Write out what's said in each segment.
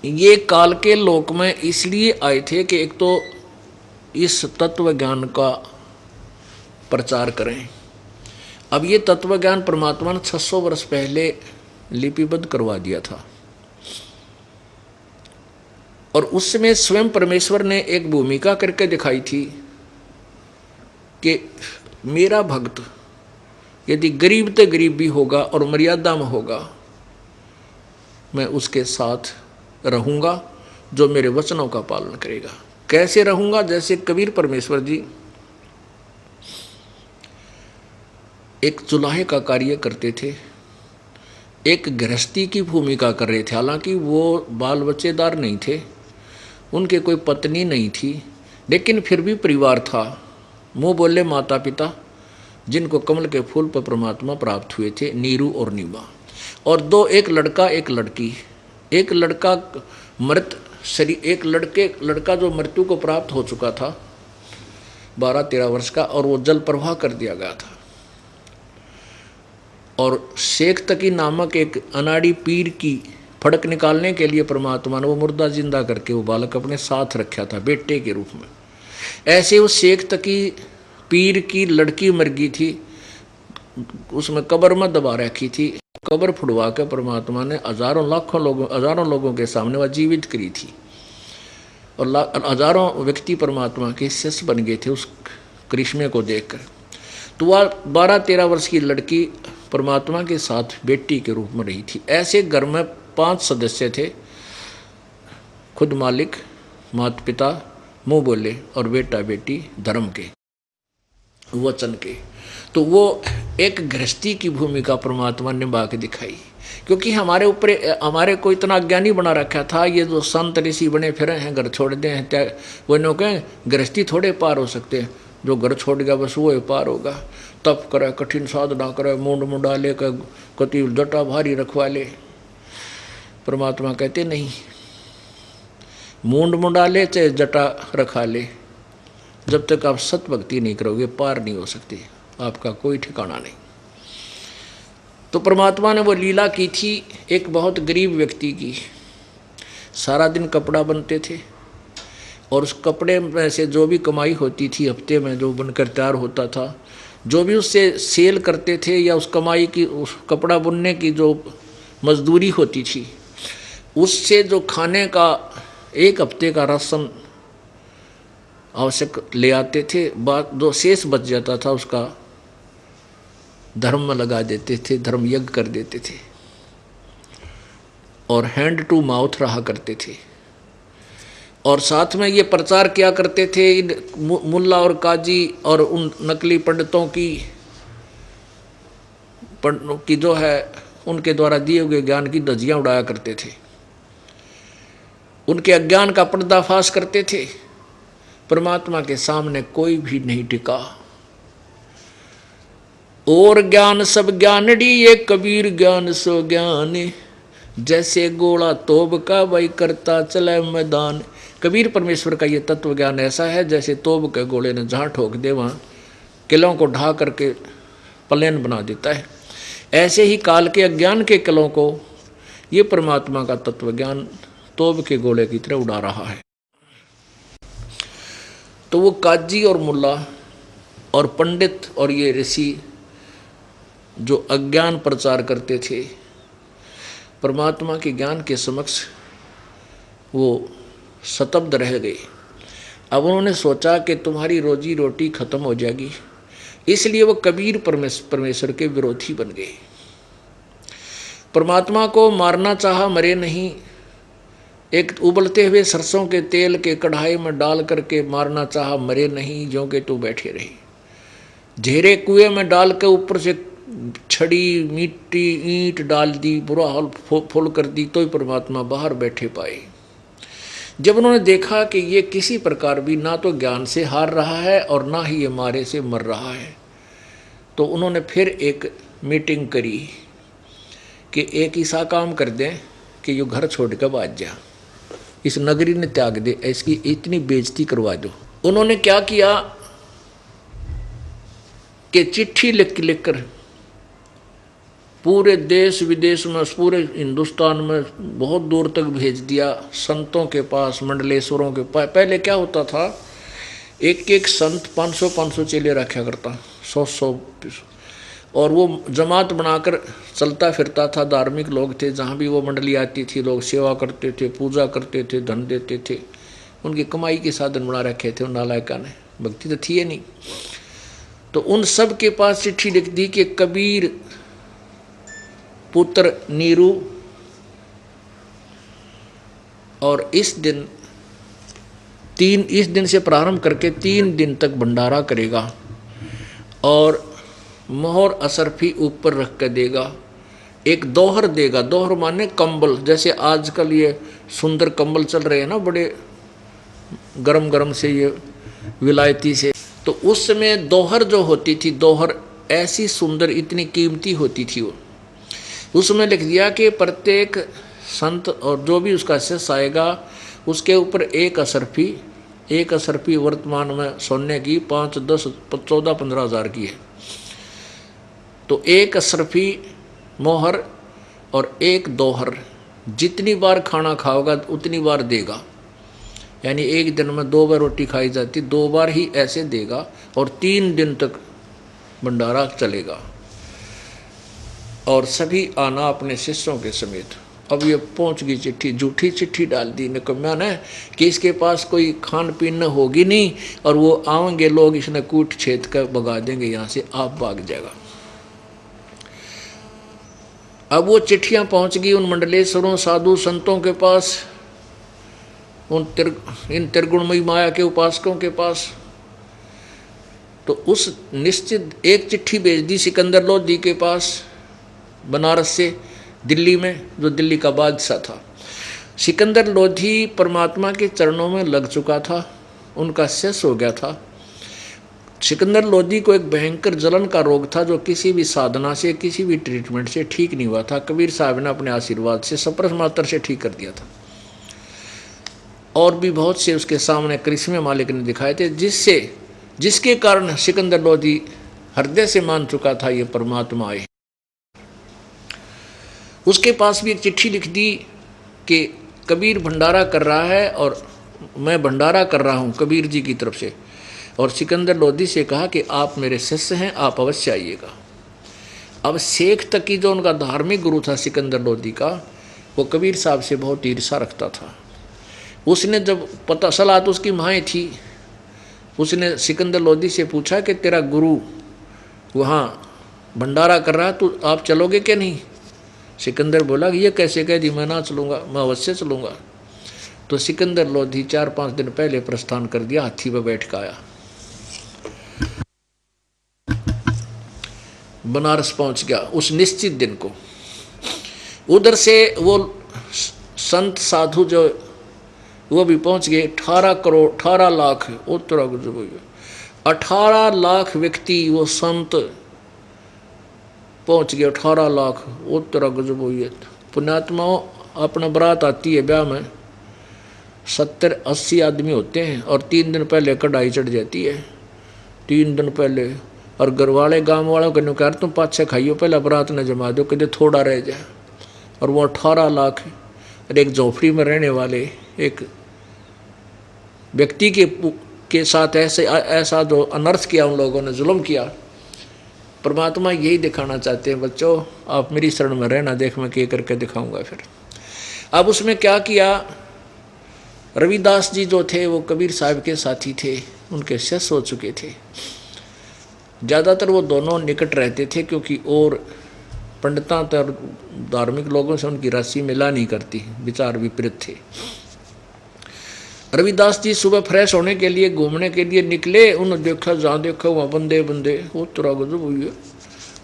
ये काल के लोक में इसलिए आए थे कि एक तो इस तत्व ज्ञान का प्रचार करें। अब ये तत्व ज्ञान परमात्मा ने 600 वर्ष पहले लिपिबद्ध करवा दिया था, और उसमें स्वयं परमेश्वर ने एक भूमिका करके दिखाई थी कि मेरा भक्त यदि गरीब तो गरीब भी होगा और मर्यादा में होगा, मैं उसके साथ रहूँगा जो मेरे वचनों का पालन करेगा। कैसे रहूँगा? जैसे कबीर परमेश्वर जी एक चुलाहे का कार्य करते थे, एक गृहस्थी की भूमिका कर रहे थे। हालांकि वो बाल बच्चेदार नहीं थे, उनके कोई पत्नी नहीं थी, लेकिन फिर भी परिवार था। मुँह बोले माता पिता जिनको कमल के फूल पर परमात्मा प्राप्त हुए थे, नीरू और नीमा, और दो, एक लड़का एक लड़की। एक लड़का मृत शरीर, एक लड़का जो मृत्यु को प्राप्त हो चुका था 12-13 वर्ष का, और वो जल प्रवाह कर दिया गया था। और शेख तकी नामक एक अनाड़ी पीर की फड़क निकालने के लिए परमात्मा ने वो मुर्दा जिंदा करके वो बालक अपने साथ रखा था बेटे के रूप में। ऐसे उस शेख तकी पीर की लड़की मर गई थी, उसमें कब्र में दबा रखी थी। कब्र फुड़वा के परमात्मा ने हजारों लोगों के सामने वह जीवित करी थी, और हजारों व्यक्ति परमात्मा के शिष्य बन गए थे उस करिश्मे को देखकर। तो वह 12-13 वर्ष की लड़की परमात्मा के साथ बेटी के रूप में रही थी। ऐसे घर में 5 सदस्य थे, खुद मालिक, माता पिता, मुँह बोले, और बेटा बेटी धर्म के, वचन के। तो वो एक गृहस्थी की भूमिका परमात्मा ने निभा के दिखाई, क्योंकि हमारे को इतना अज्ञानी बना रखा था। ये जो संत ऋषि बने फिरे हैं, घर छोड़ दे हैं, वो नो कहें गृहस्थी थोड़े पार हो सकते हैं। जो घर छोड़ गया बस वो पार होगा। तप करे, कठिन साधना करे, मुंड मुंडाले का कति जटा भारी रखवा ले। परमात्मा कहते नहीं, मुंड मुंडाले चाहे जटा रखा ले, जब तक आप सत भक्ति नहीं करोगे पार नहीं हो सकती, आपका कोई ठिकाना नहीं। तो परमात्मा ने वो लीला की थी एक बहुत गरीब व्यक्ति की। सारा दिन कपड़ा बनते थे, और उस कपड़े में से जो भी कमाई होती थी हफ्ते में जो बनकर तैयार होता था, जो भी उससे सेल करते थे, या उस कमाई की, उस कपड़ा बुनने की जो मजदूरी होती थी, उससे जो खाने का एक हफ्ते का राशन आवश्यक ले आते थे। बात जो शेष बच जाता था उसका धर्म में लगा देते थे, धर्म यज्ञ कर देते थे, और हैंड टू माउथ रहा करते थे। और साथ में ये प्रचार किया करते थे, इन मुल्ला और काजी और उन नकली पंडितों की जो है उनके द्वारा दिए हुए ज्ञान की धज्जियां उड़ाया करते थे, उनके अज्ञान का पर्दाफाश करते थे। परमात्मा के सामने कोई भी नहीं टिका। और ज्ञान सब ज्ञानड़ी ये कबीर ज्ञान सो ज्ञान, जैसे गोला तोब का वही करता चले मैदान। कबीर परमेश्वर का ये तत्व ज्ञान ऐसा है जैसे तोब के गोले ने जहाँ ठोक दे वहाँ किलों को ढा करके प्लेन बना देता है। ऐसे ही काल के अज्ञान के किलों को ये परमात्मा का तत्व ज्ञान तोब के गोले की तरह उड़ा रहा है। तो वो काजी और मुल्ला और पंडित और ये ऋषि जो अज्ञान प्रचार करते थे, परमात्मा के ज्ञान के समक्ष वो स्तब्ध रह गए। अब उन्होंने सोचा कि तुम्हारी रोजी रोटी खत्म हो जाएगी, इसलिए वो कबीर परमेश्वर के विरोधी बन गए। परमात्मा को मारना चाहा, मरे नहीं। एक उबलते हुए सरसों के तेल के कढ़ाई में डाल करके मारना चाहा, मरे नहीं, ज्यों के तू बैठे रहे। झेरे कुएं में डाल के ऊपर से छड़ी मिट्टी ईंट डाल दी, बुरा हाल फुल कर दी, तो ही परमात्मा बाहर बैठे पाए। जब उन्होंने देखा कि ये किसी प्रकार भी ना तो ज्ञान से हार रहा है और ना ही ये मारे से मर रहा है, तो उन्होंने फिर एक मीटिंग करी कि एक ऐसा काम कर दें कि ये घर छोड़ कर भाग जा, इस नगरी ने त्याग दे, इसकी इतनी बेइज्जती करवा दो। उन्होंने क्या किया कि चिट्ठी लिख कर पूरे देश विदेश में, पूरे हिंदुस्तान में बहुत दूर तक भेज दिया, संतों के पास, मंडलेश्वरों के पास। पहले क्या होता था, एक एक संत 500-500 चेले रखा करता, 100-100, और वो जमात बनाकर चलता फिरता था। धार्मिक लोग थे, जहाँ भी वो मंडली आती थी लोग सेवा करते थे, पूजा करते थे, धन देते थे। उनकी कमाई के साधन बना रखे थे उन नालायका ने, भक्ति तो थी ही नहीं। तो उन सब के पास चिट्ठी लिख दी कि कबीर पुत्र नीरू और इस दिन से प्रारंभ करके 3 दिन तक भंडारा करेगा और मोहर असरफी ऊपर रख कर देगा, एक दोहर देगा। दोहर माने कंबल, जैसे आजकल ये सुंदर कंबल चल रहे हैं ना, बड़े गरम गरम से, ये विलायती से। तो उस समय दोहर जो होती थी, दोहर ऐसी सुंदर, इतनी कीमती होती थी वो। उसमें लिख दिया कि प्रत्येक संत और जो भी उसका शिष्य आएगा उसके ऊपर एक असरफी वर्तमान में सोने की 5, 10, 14, 15 हज़ार की है। तो एक असरफी मोहर और एक दोहर, जितनी बार खाना खाओगा उतनी बार देगा। यानी एक दिन में 2 बार रोटी खाई जाती, 2 बार ही ऐसे देगा और 3 दिन तक भंडारा चलेगा। और सभी आना अपने शिष्यों के समेत। अब ये पहुंच गई चिट्ठी, झूठी चिट्ठी डाल दी निकम्या ने कि इसके पास कोई खान पीन होगी नहीं और वो आएंगे लोग, इसने कूट छेद कर भगा देंगे यहाँ से, आप भाग जाएगा। अब वो चिट्ठियाँ पहुंच गई उन मंडलेश्वरों, साधु संतों के पास, इन त्रिगुणमयी माया के उपासकों के पास। तो उस निश्चित एक चिट्ठी भेज दी सिकंदर लोधी के पास, बनारस से दिल्ली में, जो दिल्ली का बादशाह था। सिकंदर लोधी परमात्मा के चरणों में लग चुका था, उनका शिष्य हो गया था। सिकंदर लोधी को एक भयंकर जलन का रोग था जो किसी भी साधना से, किसी भी ट्रीटमेंट से ठीक नहीं हुआ था। कबीर साहब ने अपने आशीर्वाद से सप्रस मात्र से ठीक कर दिया था। और भी बहुत से उसके सामने करिश्मे मालिक ने दिखाए थे, जिसके कारण सिकंदर लोधी हृदय से मान चुका था ये परमात्मा आए। उसके पास भी एक चिट्ठी लिख दी कि कबीर भंडारा कर रहा है और मैं भंडारा कर रहा हूँ कबीर जी की तरफ से। और सिकंदर लोधी से कहा कि आप मेरे शिष्य हैं, आप अवश्य आइएगा। अब शेख तकी जो उनका धार्मिक गुरु था सिकंदर लोधी का, वो कबीर साहब से बहुत ईर्षा रखता था। उसने जब पता सलाह तो उसकी माएँ थी, उसने सिकंदर लोधी से पूछा कि तेरा गुरु वहाँ भंडारा कर रहा है, तो आप चलोगे क्या नहीं? सिकंदर बोला कि ये कैसे कह दी, मैं ना चलूँगा, मैं अवश्य चलूँगा। तो सिकंदर लोधी 4-5 दिन पहले प्रस्थान कर दिया, हाथी पर बैठ कर आया, बनारस पहुँच गया उस निश्चित दिन को। उधर से वो संत साधु जो वो भी पहुँच गए, 18 लाख, 18 लाख व्यक्ति वो संत पहुँच गए, 18 लाख। वो तरह गजब हुई है। पुण्यात्माओं, अपना बारात आती है ब्याह में, 70-80 आदमी होते हैं और 3 दिन पहले कढ़ाई चढ़ जाती है, 3 दिन पहले। और घर वाले गाँव वालों को नुकार, तुम 5-6 खाइयो, पहले बारात ने जमा दो, कदे थोड़ा रह जाए। और वो 18 लाख और एक झोपड़ी में रहने वाले एक व्यक्ति के साथ ऐसा जो अनर्थ किया उन लोगों ने, जुल्म किया। परमात्मा यही दिखाना चाहते हैं, बच्चों आप मेरी शरण में रहना, देख मैं क्या करके दिखाऊंगा। फिर अब उसमें क्या किया, रविदास जी जो थे वो कबीर साहब के साथी थे, उनके शिष्य हो चुके थे। ज़्यादातर वो दोनों निकट रहते थे, क्योंकि और पंडितां और धार्मिक लोगों से उनकी राशि मिला नहीं करती, विचार विपरीत थे। रविदास जी सुबह फ्रेश होने के लिए, घूमने के लिए निकले। उन्होंने देखा, जहाँ देखा वहाँ बंदे वो तरह गजब हुई है,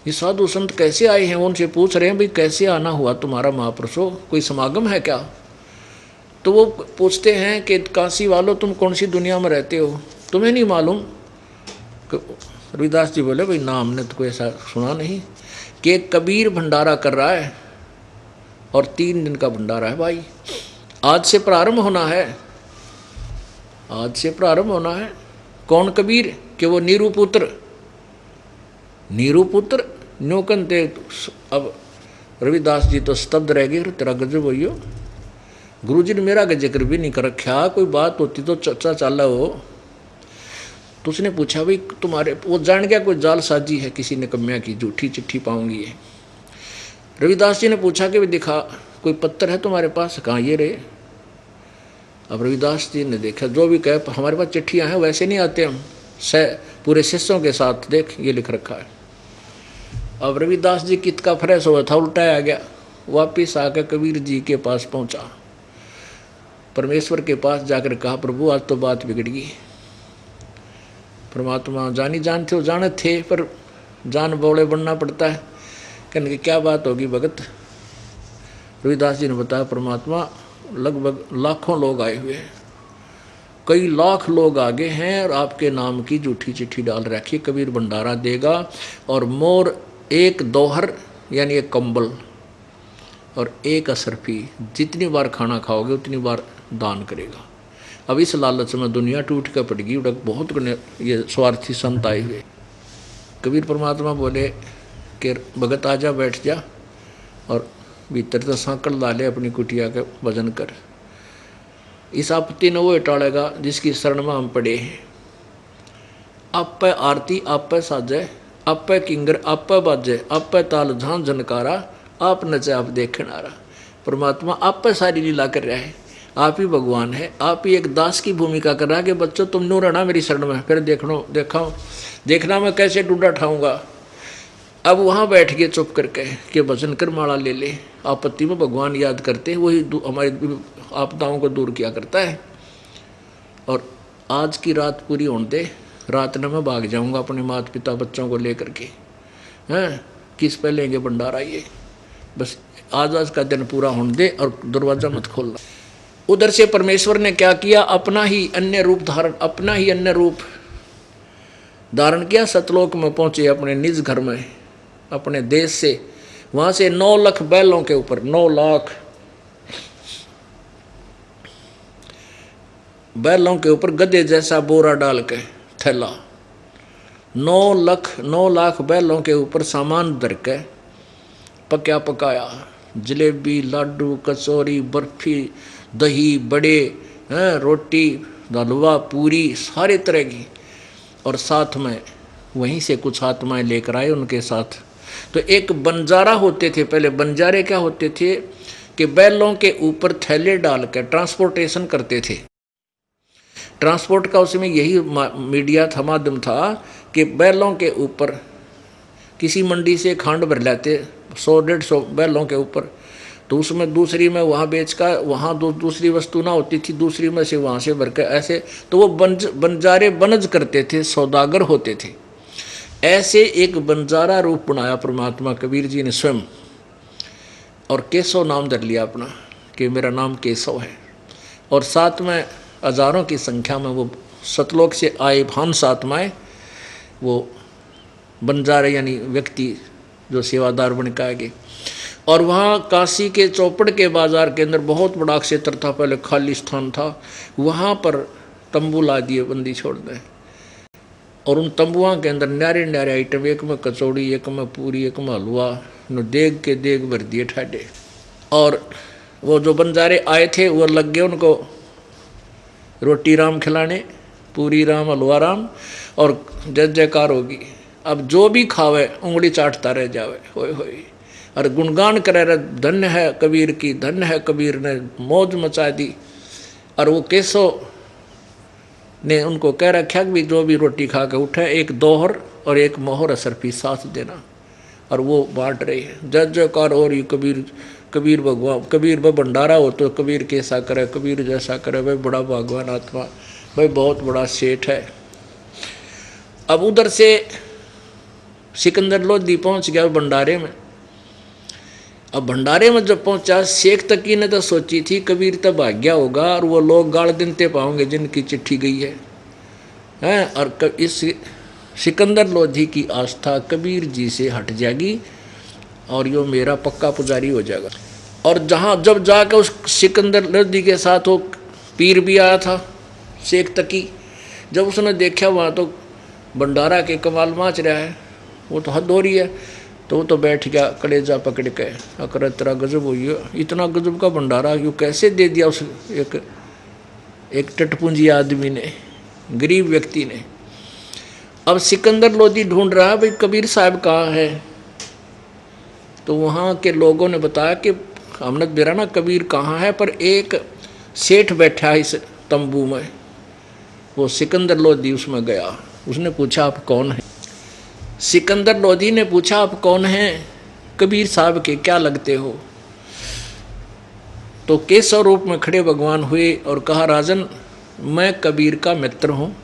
ये साधु संत कैसे आए हैं। उनसे पूछ रहे हैं, भाई कैसे आना हुआ तुम्हारा महापुरुषों, कोई समागम है क्या? तो वो पूछते हैं कि काशी वालों, तुम कौन सी दुनिया में रहते हो, तुम्हें नहीं मालूम? रविदास जी बोले, भाई ना हमने तो कोई ऐसा सुना नहीं कि कबीर भंडारा कर रहा है और 3 दिन का भंडारा है भाई, आज से प्रारंभ होना है, आज से प्रारंभ होना है। कौन कबीर? कि वो नीरू पुत्र न्योकन ते। अब रविदास जी तो स्तब्ध रह गए, तेरा गजब होइयो, गुरु जी ने मेरा का जिक्र भी नहीं कर रखा, कोई बात होती तो चर्चा चाला हो। तो उसने पूछा भाई तुम्हारे, वो जान गया कोई जालसाजी है किसी ने कम्या की, झूठी चिट्ठी पाऊंगी ये। रविदास जी ने पूछा कि दिखा कोई पत्थर है तुम्हारे पास, कहाँ ये रहे। अब रविदास जी ने देखा, जो भी कहे हमारे पास चिट्ठियाँ हैं, वैसे नहीं आते हम, पूरे शिष्यों के साथ, देख ये लिख रखा है। अब रविदास जी कित का फ्रेश हुआ था, उल्टा आ गया, वापिस आकर कबीर जी के पास पहुंचा, परमेश्वर के पास जाकर कहा प्रभु आज तो बात बिगड़ गई। परमात्मा जानी जानते हो, जाने थे पर जान बौड़े बनना पड़ता है। कहने की क्या बात होगी भगत। रविदास जी ने बताया परमात्मा लगभग लाखों लोग आए हुए हैं, कई लाख लोग आगे हैं और आपके नाम की झूठी चिट्ठी डाल रखी, कबीर भंडारा देगा और मोर एक दोहर यानी एक कंबल और एक असरफी, जितनी बार खाना खाओगे उतनी बार दान करेगा। अब इस लालच में दुनिया टूट कर पड़ गई, उड़क बहुत ये स्वार्थी संत आए हुए। कबीर परमात्मा बोले कि भगत आजा बैठ जा और भीतर तो सांकल डाले अपनी कुटिया के वजन कर। इस आपत्ति ने वो टालेगा जिसकी शरण में हम पड़े हैं। आप पे आरती आप पे साजे, आप पे किंगर आप पे बाजे, आप पे ताल झांझ झनकारा, आप नचे आप देखने आ रहा। परमात्मा आप पे सारी लीला कर रहा है, आप ही भगवान है, आप ही एक दास की भूमिका कर रहा है कि बच्चों तुम नो रहना मेरी शरण में, फिर देखना मैं कैसे डूडा ठाऊंगा। अब वहाँ बैठ के चुप करके कि भजन कर माला ले ले, आपत्ति में भगवान याद करते वही हमारी आपदाओं को दूर किया करता है। और आज की रात पूरी होने दे, रात में मैं भाग जाऊंगा अपने माता पिता बच्चों को लेकर के, हैं किस पे लेंगे भंडारा, ये बस आज का दिन पूरा होने दे और दरवाजा मत खोलना। उधर से परमेश्वर ने क्या किया, अपना ही अन्य रूप धारण किया, सतलोक में पहुंचे अपने निज घर में, अपने देश से। वहां से 9 लाख बैलों के ऊपर 9 लाख बैलों के ऊपर गधे जैसा बोरा डाल के थैला, 9 लाख बैलों के ऊपर सामान धर के पकाया पकाया, जलेबी लाडू कचौरी बर्फी दही बड़े हैं, रोटी हलवा पूरी सारे तरह की। और साथ में वहीं से कुछ आत्माएं लेकर आए उनके साथ। तो एक बंजारा होते थे पहले। बंजारे क्या होते थे कि बैलों के ऊपर थैले डाल कर ट्रांसपोर्टेशन करते थे। ट्रांसपोर्ट का उसमें यही मीडिया था, माध्यम था कि बैलों के ऊपर किसी मंडी से खांड भर लाते 100-150 बैलों के ऊपर, तो उसमें दूसरी में वहाँ बेच का, वहाँ दूसरी वस्तु ना होती थी, दूसरी में से वहाँ से भर कर ऐसे, तो वो बंजारे बनज करते थे, सौदागर होते थे। ऐसे एक बंजारा रूप बनाया परमात्मा कबीर जी ने स्वयं, और केशव नाम धर लिया अपना कि मेरा नाम केशव है। और साथ में हजारों की संख्या में वो सतलोक से आए भांस आत्माएं, वो बंजारे यानी व्यक्ति जो सेवादार बन के आए। और वहाँ काशी के चौपड़ के बाजार के अंदर बहुत बड़ा क्षेत्र था, पहले खाली स्थान था, वहाँ पर तंबू ला दिए बंदी छोड़ दें। और उन तंबुओं के अंदर न्यारे न्यारे आइटम, एक में कचौड़ी, एक में पूरी, एक में हलवा, देग के देग भर दिए ठाडे। और वो जो बंजारे आए थे वो लग गए उनको रोटी राम खिलाने, पूरी राम हलवा राम, और जय जयकार होगी। अब जो भी खावे उंगली चाटता रह जावे, होए होए, और गुणगान करे रहे, धन्य है कबीर की, धन्य है कबीर ने मौज मचा दी। और वो केशव ने उनको कह रखा कि जो भी रोटी खा के उठे एक दोहर और एक मोहर असरफी साथ देना, और वो बांट रही है। जय जयकार हो रही कबीर भगवान, कबीर व भंडारा हो तो कबीर कैसा करे, कबीर जैसा करे, भाई बड़ा भगवान आत्मा, भाई बहुत बड़ा सेठ है। अब उधर से सिकंदर लोधी पहुंच गया भंडारे में। अब भंडारे में जब पहुंचा, शेख तकी ने तो सोची थी कबीर तो भाग्या होगा और वो लोग गाड़ देते पाओगे जिनकी चिट्ठी गई है। और इस सिकंदर लोधी की आस्था कबीर जी से हट जाएगी और यो मेरा पक्का पुजारी हो जाएगा। और जहाँ जब जाकर उस सिकंदर लोधी के साथ वो पीर भी आया था शेख तकी, जब उसने देखा वहाँ तो भंडारा के कमाल माच रहा है, वो तो हद हो रही है। तो वो तो बैठ गया कलेजा पकड़ के, अकर तेरा गजब हुई है, इतना गजब का भंडारा यूँ कैसे दे दिया उस एक टटपुंजी आदमी ने, गरीब व्यक्ति ने। अब सिकंदर लोधी ढूंढ रहा है भाई कबीर साहब कहाँ है। तो वहाँ के लोगों ने बताया कि हमने बिराना कबीर कहाँ है, पर एक सेठ बैठा है इस तंबू में। वो सिकंदर लोधी उसमें गया, उसने पूछा आप कौन हैं। सिकंदर लोधी ने पूछा आप कौन हैं, कबीर साहब के क्या लगते हो। तो केशव रूप में खड़े भगवान हुए और कहा राजन मैं कबीर का मित्र हूँ,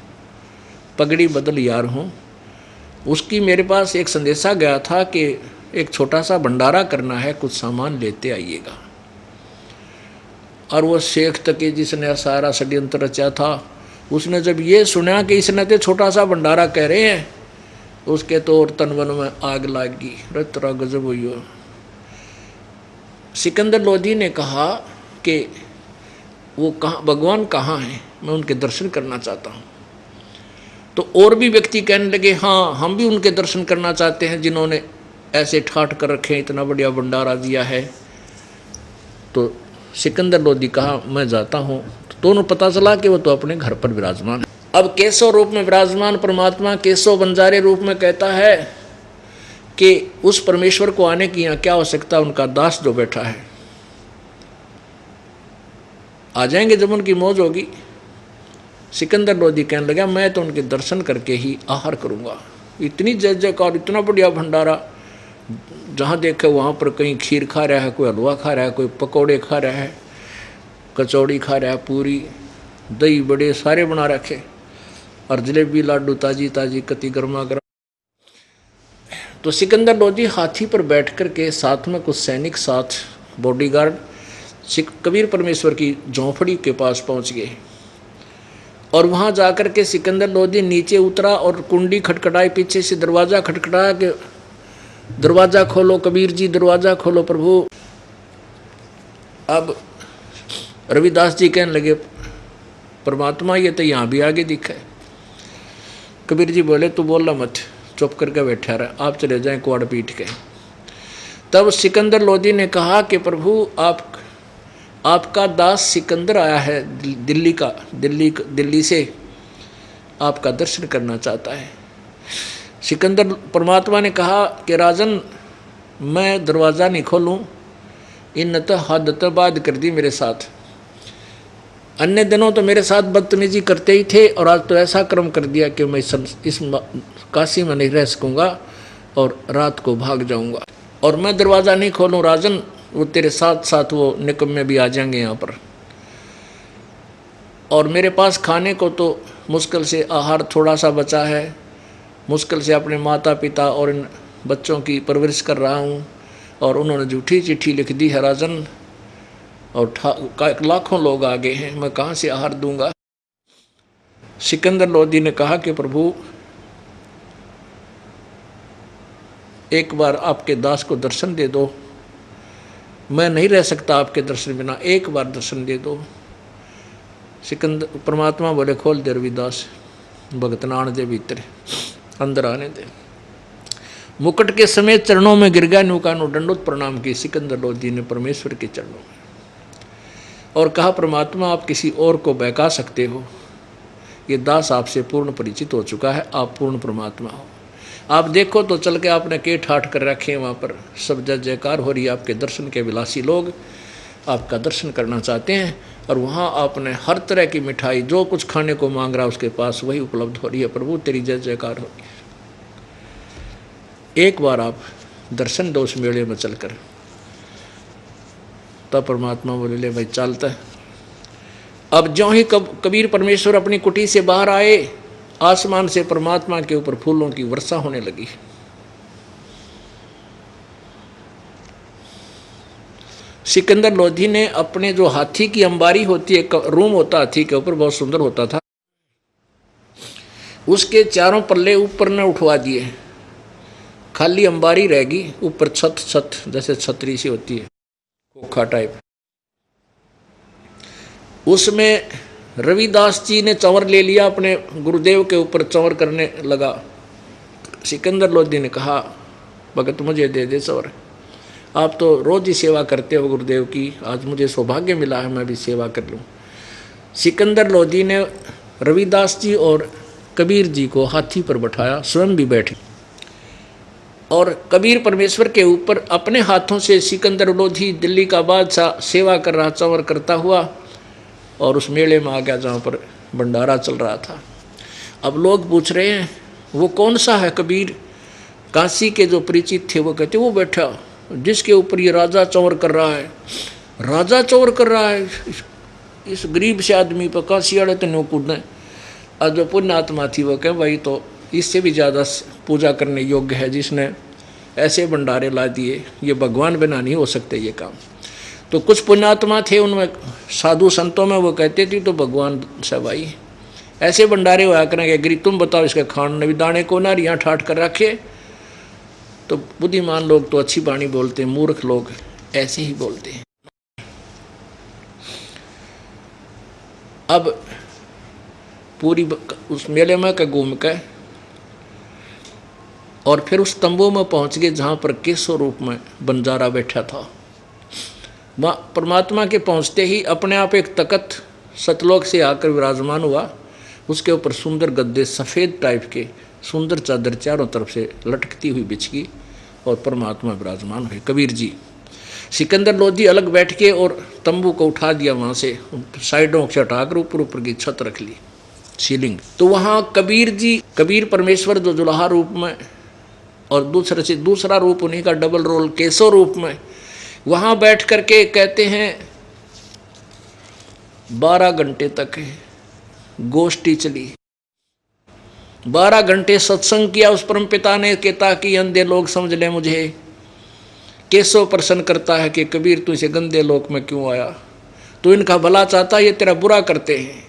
पगड़ी बदल यार हूँ। उसकी मेरे पास एक संदेशा गया था कि एक छोटा सा भंडारा करना है, कुछ सामान लेते आइएगा। और वो शेख तकी जिसने सारा षड्यंत्र रचा था, उसने जब ये सुना कि इसने तो छोटा सा भंडारा कह रहे हैं, उसके तो और तन मन में आग लग गई, रतरा गजब हुई हो। सिकंदर लोधी ने कहा कि वो कहाँ भगवान कहाँ हैं, मैं उनके दर्शन करना चाहता हूँ। तो और भी व्यक्ति कहने लगे हाँ हम भी उनके दर्शन करना चाहते हैं जिन्होंने ऐसे ठाट कर रखे, इतना बढ़िया भंडारा दिया है। तो सिकंदर लोधी कहा मैं जाता हूँ। तो दोनों पता चला कि वो तो अपने घर पर विराजमान है। अब केशव रूप में विराजमान परमात्मा केशव बंजारे रूप में कहता है कि उस परमेश्वर को आने की यहाँ क्या आवश्यकता, उनका दास जो बैठा है आ जाएंगे जब उनकी मौज होगी। सिकंदर लोधी कहने लगा मैं तो उनके दर्शन करके ही आहार करूँगा। इतनी जय जयकार, इतना बढ़िया भंडारा, जहाँ देखे वहाँ पर कहीं खीर खा रहा है, कोई हलवा खा रहा है, कोई पकौड़े खा रहा है, कचौड़ी खा रहा है, पूरी दही बड़े सारे बना रखे, और जलेबी लाडू ताजी ताजी कति गर्मा गर्म। तो सिकंदर लोधी हाथी पर बैठ कर के साथ में कुछ सैनिक साथ बॉडीगार्ड कबीर परमेश्वर की झोंपड़ी के पास पहुंच गए। और वहां जाकर के सिकंदर लोधी नीचे उतरा और कुंडी खटखटाई, पीछे से दरवाजा खटखटाया कि दरवाजा खोलो कबीर जी, दरवाजा खोलो प्रभु। अब रविदास जी कहने लगे परमात्मा ये तो यहाँ भी आगे दिखा है। कबीर जी बोले तू बोला मत, चुप करके बैठा रहा, आप चले जाएं कुआड़ पीट के। तब सिकंदर लोधी ने कहा कि प्रभु आपका दास सिकंदर आया है दिल्ली से, आपका दर्शन करना चाहता है। सिकंदर परमात्मा ने कहा कि राजन मैं दरवाज़ा नहीं खोलूं, इन तो हद तो बात कर दी मेरे साथ। अन्य दिनों तो मेरे साथ बदतमीजी करते ही थे, और आज तो ऐसा कर्म कर दिया कि मैं इस काशी में नहीं रह सकूँगा और रात को भाग जाऊँगा। और मैं दरवाज़ा नहीं खोलूँ राजन, वो तेरे साथ साथ वो निकम्मे भी आ जाएंगे यहाँ पर। और मेरे पास खाने को तो मुश्किल से आहार थोड़ा सा बचा है, मुश्किल से अपने माता पिता और इन बच्चों की परवरिश कर रहा हूँ, और उन्होंने झूठी चिट्ठी लिख दी है राजन, और लाखों लोग आ गए हैं, मैं कहाँ से आहार दूंगा। सिकंदर लोधी ने कहा कि प्रभु एक बार आपके दास को दर्शन दे दो, मैं नहीं रह सकता आपके दर्शन बिना, एक बार दर्शन दे दो। सिकंदर परमात्मा बोले खोल दे रविदास, भगत नाण दे भीतर, अंदर आने दे। मुकुट के समेत चरणों में गिर गया, नुकानो दंडोत प्रणाम की सिकंदर लोधी ने परमेश्वर के चरणों में, और कहा परमात्मा आप किसी और को बहका सकते हो, ये दास आपसे पूर्ण परिचित हो चुका है, आप पूर्ण परमात्मा हो। आप देखो तो चल के आपने के ठाठ कर रखे हैं, वहाँ पर सब जय जयकार हो रही है, आपके दर्शन के विलासी लोग आपका दर्शन करना चाहते हैं, और वहाँ आपने हर तरह की मिठाई जो कुछ खाने को मांग रहा उसके पास वही उपलब्ध हो रही है। प्रभु तेरी जय जयकार हो रही है, एक बार आप दर्शन दो उस मेले में चलकर। तब परमात्मा बोले ले भाई चलता है। अब ज्यों ही कबीर परमेश्वर अपनी कुटी से बाहर आए, आसमान से परमात्मा के ऊपर फूलों की वर्षा होने लगी। सिकंदर लोधी ने अपने जो हाथी की अंबारी होती है, रूम होता हाथी के ऊपर, बहुत सुंदर होता था, उसके चारों पल्ले ऊपर न उठवा दिए, खाली अंबारी रहेगी, ऊपर छत जैसे छतरी सी होती है, खोखा टाइप। उसमें रविदास जी ने चंवर ले लिया, अपने गुरुदेव के ऊपर चंवर करने लगा। सिकंदर लोधी ने कहा भगत मुझे दे दे सवर। आप तो रोज ही सेवा करते हो गुरुदेव की, आज मुझे सौभाग्य मिला है मैं भी सेवा कर लूँ। सिकंदर लोधी ने रविदास जी और कबीर जी को हाथी पर बैठाया, स्वयं भी बैठे, और कबीर परमेश्वर के ऊपर अपने हाथों से सिकंदर लोधी दिल्ली का बादशाह सेवा कर रहा, चंवर करता हुआ, और उस मेले में आ गया जहाँ पर भंडारा चल रहा था। अब लोग पूछ रहे हैं वो कौन सा है कबीर? काशी के जो परिचित थे वो कहते वो बैठा जिसके ऊपर ये राजा चंवर कर रहा है, राजा चंवर कर रहा है इस गरीब से आदमी पर, काशी वाले तो नौकूद है। और जो पुण्यात्मा थी वो कहे भाई तो इससे भी ज़्यादा पूजा करने योग्य है जिसने ऐसे भंडारे ला दिए, ये भगवान बिना नहीं हो सकते ये काम। तो कुछ पुण्यात्मा थे उनमें साधु संतों में, वो कहते थे तो भगवान से भाई ऐसे भंडारे हुआ करेंगे, गिरी तुम बताओ इसके खान ने भी दाने को नारियाँ ठाट कर रखे। तो बुद्धिमान लोग तो अच्छी वाणी बोलते हैं, मूर्ख लोग ऐसे ही बोलते हैं। अब पूरी उस मेले में का घूम के और फिर उस तंबू में पहुंच गए जहाँ पर केशव रूप में बंजारा बैठा था। वहाँ परमात्मा के पहुँचते ही अपने आप एक तख्त सतलोक से आकर विराजमान हुआ, उसके ऊपर सुंदर गद्दे सफ़ेद टाइप के, सुंदर चादर चारों तरफ से लटकती हुई बिछ गई और परमात्मा विराजमान हुए कबीर जी। सिकंदर लोधी अलग बैठ के और तंबू को उठा दिया, वहाँ से साइडों से हटाकर ऊपर ऊपर की छत रख ली, सीलिंग। तो वहाँ कबीर जी, कबीर परमेश्वर जो जुलाहा रूप में और दूसरे से दूसरा रूप उन्हीं का डबल रोल केशव रूप में, वहाँ बैठ करके कहते हैं 12 घंटे तक गोष्ठी चली, 12 घंटे सत्संग किया उस परम पिता ने कि ताकि अंधे लोग समझ लें मुझे। केशव प्रश्न करता है कि कबीर तू इसे गंदे लोक में क्यों आया, तो इनका भला चाहता, ये तेरा बुरा करते हैं।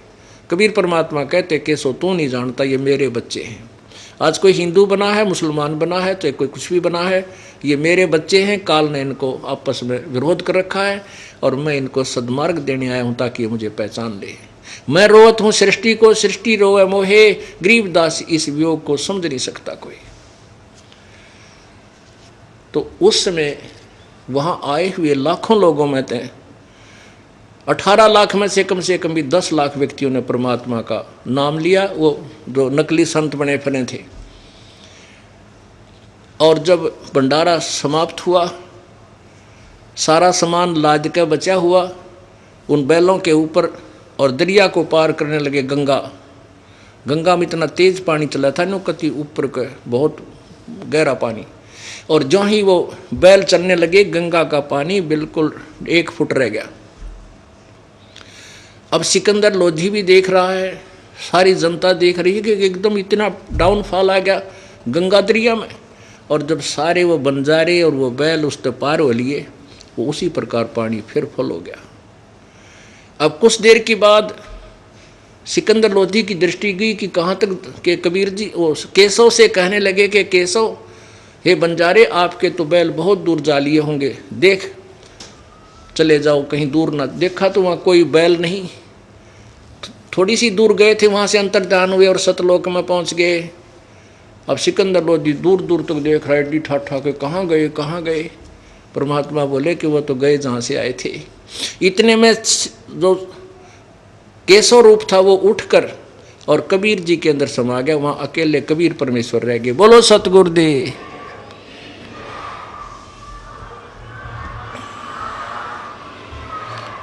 कबीर परमात्मा कहते केशव तू नहीं जानता, ये मेरे बच्चे हैं। आज कोई हिंदू बना है, मुसलमान बना है, तो कोई कुछ भी बना है, ये मेरे बच्चे हैं। काल ने इनको आपस में विरोध कर रखा है और मैं इनको सद्मार्ग देने आया हूँ ताकि ये मुझे पहचान ले। मैं रोवत हूँ सृष्टि को, सृष्टि रोवे मोहे, गरीबदास इस वियोग को समझ नहीं सकता कोई। तो उस समय वहाँ आए हुए लाखों लोगों में थे 18 लाख में से कम भी 10 लाख व्यक्तियों ने परमात्मा का नाम लिया, वो जो नकली संत बने फिरे थे। और जब भंडारा समाप्त हुआ, सारा सामान लाद के बचा हुआ उन बैलों के ऊपर और दरिया को पार करने लगे। गंगा में इतना तेज पानी चला था नो कति ऊपर के, बहुत गहरा पानी, और जो ही वो बैल चलने लगे गंगा का पानी बिल्कुल 1 फुट रह गया। अब सिकंदर लोधी भी देख रहा है, सारी जनता देख रही है कि एकदम इतना डाउनफॉल आ गया गंगा दरिया में। और जब सारे वो बंजारे और वो बैल उस पर पार हो लिए, वो उसी प्रकार पानी फिर फुल हो गया। अब कुछ देर के बाद सिकंदर लोधी की दृष्टि गई कि कहाँ तक के कबीर जी वो केशव से कहने लगे कि केशव हे बंजारे, आपके तो बैल बहुत दूर जा लिए होंगे, देख चले जाओ कहीं दूर ना। देखा तो वहाँ कोई बैल नहीं, थोड़ी सी दूर गए थे, वहाँ से अंतर्ध्यान हुए और सतलोक में पहुँच गए। अब सिकंदर लोधी दूर दूर तक देख रहा है ठाठा के, कहाँ गए कहाँ गए। परमात्मा बोले कि वो तो गए जहाँ से आए थे। इतने में जो केशव रूप था वो उठकर और कबीर जी के अंदर समा गया। वहाँ अकेले कबीर परमेश्वर रह गए। बोलो सतगुरुदेव।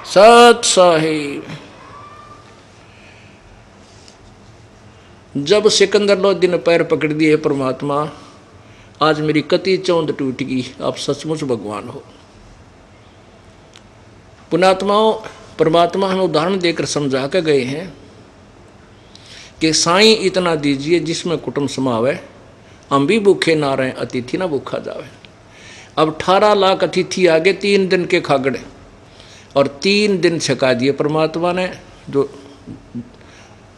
सत साहिब। जब सिकंदर लोधी ने पैर पकड़ दिए, परमात्मा आज मेरी कति चौंध टूट गई, आप सचमुच भगवान हो। पुण्यात्माओं, परमात्मा हमें उदाहरण देकर समझा के गए हैं कि साईं इतना दीजिए जिसमें कुटुंब समावे, हम भी भूखे ना रहें, अतिथि ना भूखा जावे। अब 18 लाख अतिथि आ गए 3 दिन के खागड़े, और 3 दिन छका दिए परमात्मा ने। जो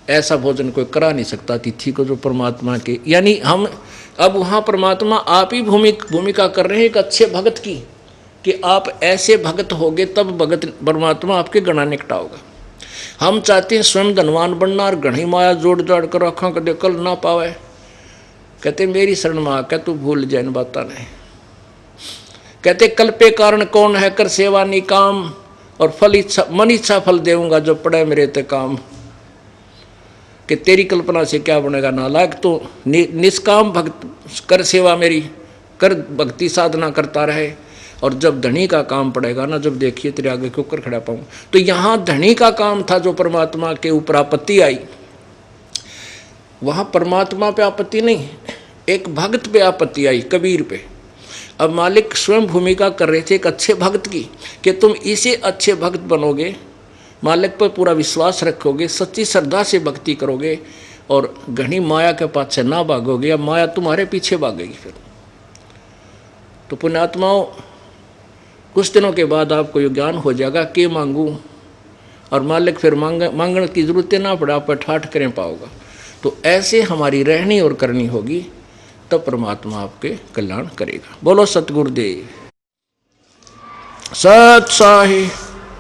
ऐसा भोजन कोई करा नहीं सकता अतिथि को जो परमात्मा के, यानी हम अब वहाँ परमात्मा आप ही भूमिका कर रहे हैं एक अच्छे भगत की, कि आप ऐसे भगत होगे तब भगत परमात्मा आपके गणा निकटाओगा। हम चाहते हैं स्वयं धनवान बनना और घनी माया जोड़ जाड़ कर आँखों कदे कल ना पावे। कहते मेरी शरण में आकर तू भूल जाए इन बातों ने, कहते कल्पे कारण कौन है, कर सेवा निकाम, और फल इच्छा मन इच्छा फल देऊंगा जो पड़े मेरे ते काम। कि तेरी कल्पना से क्या बनेगा नालायक, तो निष्काम भक्त कर सेवा मेरी, कर भक्ति साधना करता रहे, और जब धनी का काम पड़ेगा ना, जब देखिए तेरे आगे क्यों कर खड़ा पाऊँ। तो यहाँ धनी का काम था जो परमात्मा के ऊपर आपत्ति आई, वहाँ परमात्मा पे आपत्ति नहीं, एक भक्त पे आपत्ति आई, कबीर पे। अब मालिक स्वयं भूमिका कर रहे थे एक अच्छे भक्त की, कि तुम इसे अच्छे भक्त बनोगे, मालिक पर पूरा विश्वास रखोगे, सच्ची श्रद्धा से भक्ति करोगे, और घनी माया के पाछे ना भागोगे, या माया तुम्हारे पीछे भागेगी। फिर तो पुण्यात्माओं, कुछ दिनों के बाद आपको ये ज्ञान हो जाएगा कि मांगूं, और मालिक फिर मांगने की जरूरत ना पड़े, आप पर ठाठ करें पाओगा। तो ऐसे हमारी रहनी और करनी होगी, तब परमात्मा आपके कल्याण करेगा। बोलो सतगुरुदेव सत साहिब।